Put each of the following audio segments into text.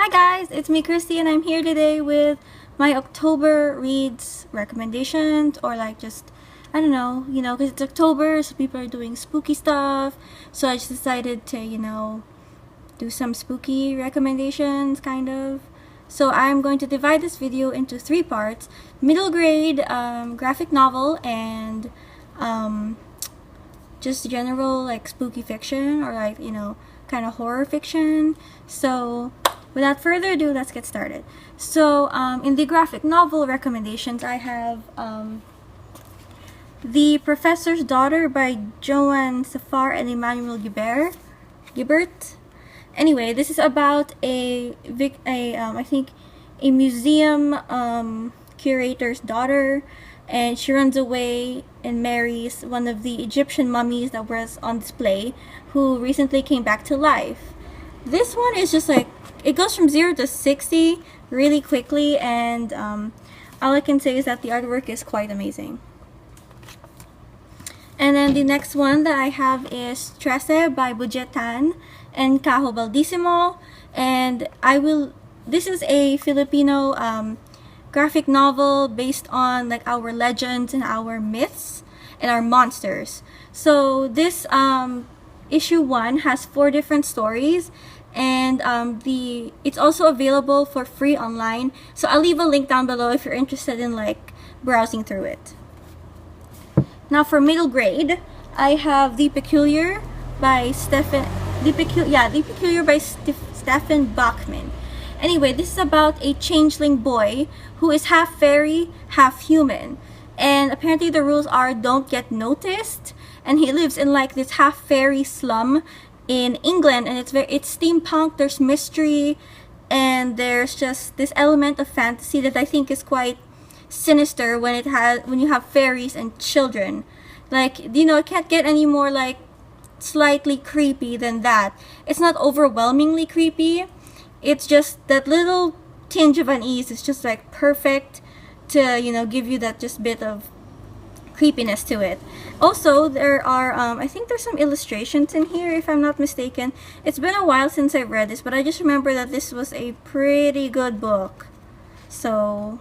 Hi guys, it's me Christy and I'm here today with my October reads recommendations, or like just, I don't know, because it's October, so people are doing spooky stuff, so I just decided to, do some spooky recommendations, kind of. So I'm going to divide this video into 3 parts: middle grade graphic novel and just general like spooky fiction, or like, kind of horror fiction. So without further ado, let's get started. So in the graphic novel recommendations, I have The Professor's Daughter by Joann, Sfar, and Emmanuel Guibert. Anyway, this is about I think a museum curator's daughter, and she runs away and marries one of the Egyptian mummies that was on display, who recently came back to life. This one is just like, it goes from 0 to 60 really quickly, and all I can say is that the artwork is quite amazing. And then the next one that I have is Trece by Bujetan and Cajo Baldissimo, and this is a Filipino graphic novel based on like our legends and our myths and our monsters. So this issue 1 has 4 different stories, and it's also available for free online, so I'll leave a link down below if you're interested in like browsing through it. Now for middle grade, I have The Peculiar by Stefan Bachman. Anyway, this is about a changeling boy who is half fairy, half human, and apparently the rules are don't get noticed, and he lives in like this half fairy slum in England, and it's steampunk. There's mystery, and there's just this element of fantasy that I think is quite sinister when you have fairies and children. Like, it can't get any more like slightly creepy than that. It's not overwhelmingly creepy. It's just that little tinge of unease is just like perfect to give you that just bit of creepiness to it. Also, there are I think there's some illustrations in here, if I'm not mistaken. It's been a while since I've read this, but I just remember that this was a pretty good book. So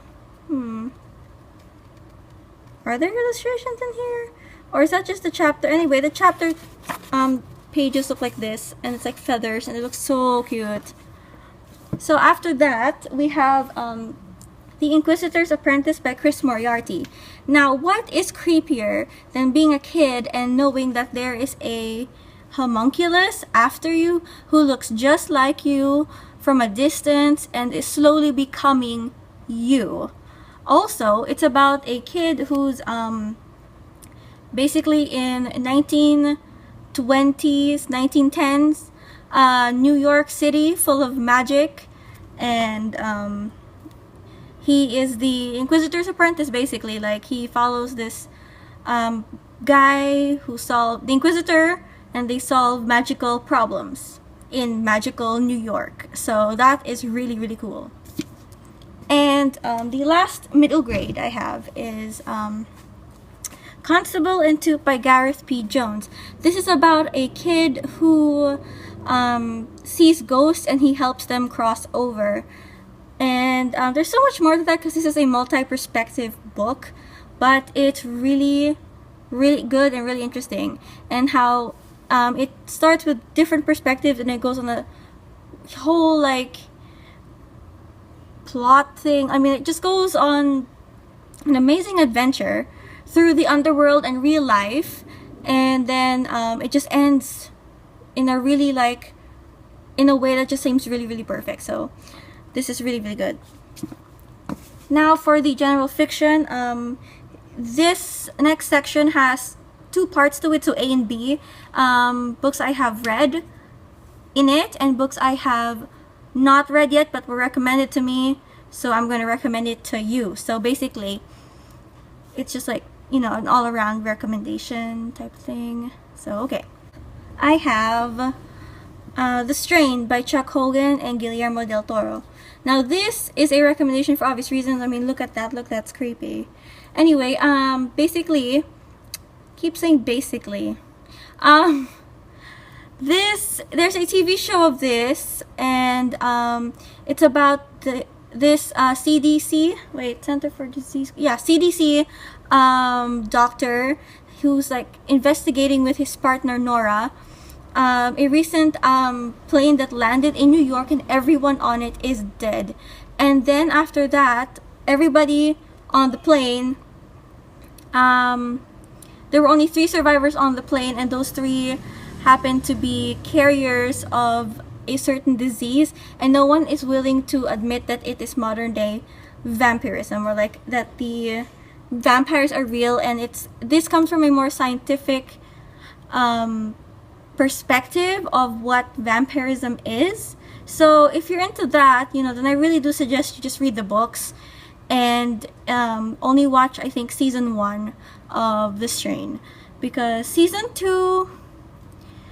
are there illustrations in here, or is that just the chapter? Anyway, the chapter pages look like this, and it's like feathers, and it looks so cute. So after that, we have The Inquisitor's Apprentice by Moriarty. Now, what is creepier than being a kid and knowing that there is a homunculus after you who looks just like you from a distance and is slowly becoming you? Also, it's about a kid who's basically in 1920s, 1910s, New York City, full of magic, and he is the Inquisitor's apprentice, basically. Like, he follows this guy who solved the Inquisitor, and they solve magical problems in magical New York. So that is really, really cool. And the last middle grade I have is Constable and Toop by Gareth P. Jones. This is about a kid who sees ghosts and he helps them cross over. And there's so much more to that because this is a multi-perspective book, but it's really, really good and really interesting. And how it starts with different perspectives and it goes on a whole like plot thing. I mean, it just goes on an amazing adventure through the underworld and real life, and then it just ends in a really like, in a way that just seems really, really perfect. So this is really, really good. Now for the general fiction, this next section has 2 parts to it, so A and B. Books I have read in it and books I have not read yet but were recommended to me, so I'm going to recommend it to you. So basically, it's just like, an all-around recommendation type thing. So okay, I have The Strain by Chuck Hogan and Guillermo del Toro. Now this is a recommendation for obvious reasons. I mean, look at that, look, that's creepy. Anyway, basically, keep saying basically, there's a TV show of this, and it's about this CDC, Center for Disease, CDC doctor who's like investigating with his partner Nora a recent plane that landed in New York, and everyone on it is dead. And then after that, everybody on the plane, there were only 3 survivors on the plane, and those 3 happened to be carriers of a certain disease, and no one is willing to admit that it is modern day vampirism, or like that the vampires are real. And this comes from a more scientific perspective of what vampirism is. So if you're into that, then I really do suggest you just read the books and only watch, I think, season 1 of The Strain, because season 2,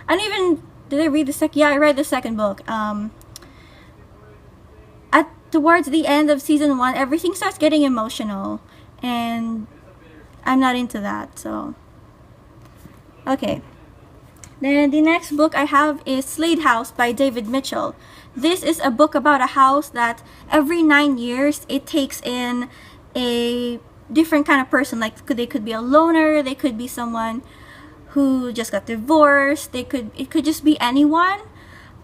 I don't even, did I read the second? Yeah, I read the second book. Towards the end of season 1, everything starts getting emotional, and I'm not into that. So okay. Then the next book I have is Slade House by David Mitchell. This is a book about a house that every 9 years it takes in a different kind of person. Like they could be a loner, they could be someone who just got divorced, it could just be anyone.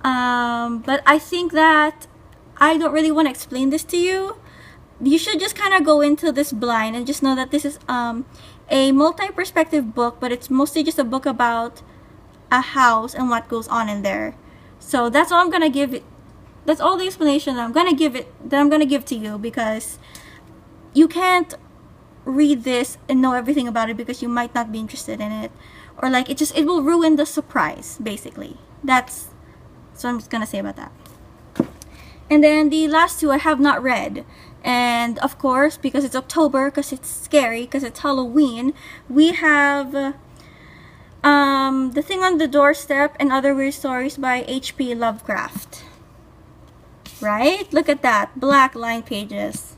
But I think that I don't really want to explain this to you. You should just kind of go into this blind and just know that this is a multi-perspective book, but it's mostly just a book about a house and what goes on in there. So that's all I'm gonna give it. That's all the explanation that I'm gonna give to you, because you can't read this and know everything about it, because you might not be interested in it, or like it will ruin the surprise, basically. That's what I'm just gonna say about that. And then the last 2 I have not read, and of course, because it's October, because it's scary, because it's Halloween, we have The Thing on the Doorstep and Other Weird Stories by H.P. Lovecraft. Right? Look at that. Black line pages.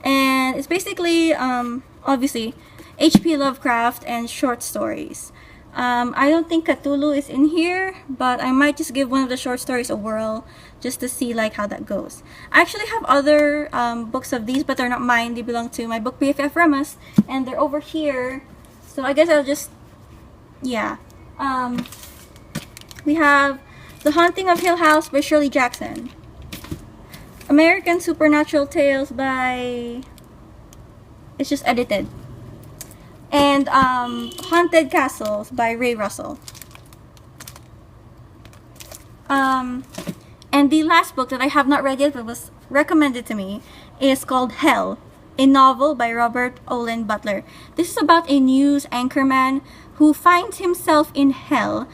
And it's basically, obviously, H.P. Lovecraft and short stories. I don't think Cthulhu is in here, but I might just give one of the short stories a whirl just to see like how that goes. I actually have other books of these, but they're not mine. They belong to my book BFF Remus, and they're over here. So I guess I'll just, yeah. We have The Haunting of Hill House by Shirley Jackson. American Supernatural Tales by, it's just edited. And Haunted Castles by Ray Russell. And the last book that I have not read yet but was recommended to me is called Hell, a novel by Robert Olen Butler. This is about a news anchorman who finds himself in hell,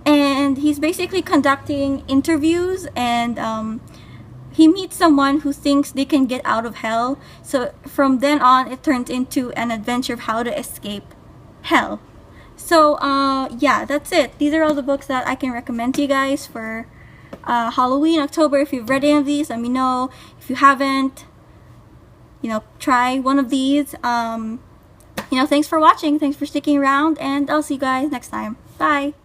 and he's basically conducting interviews, and he meets someone who thinks they can get out of hell. So from then on, it turns into an adventure of how to escape hell. So yeah, that's it. These are all the books that I can recommend to you guys for Halloween, October. If you've read any of these, let me know. If you haven't, try one of these. Thanks for watching. Thanks for sticking around, and I'll see you guys next time. Bye.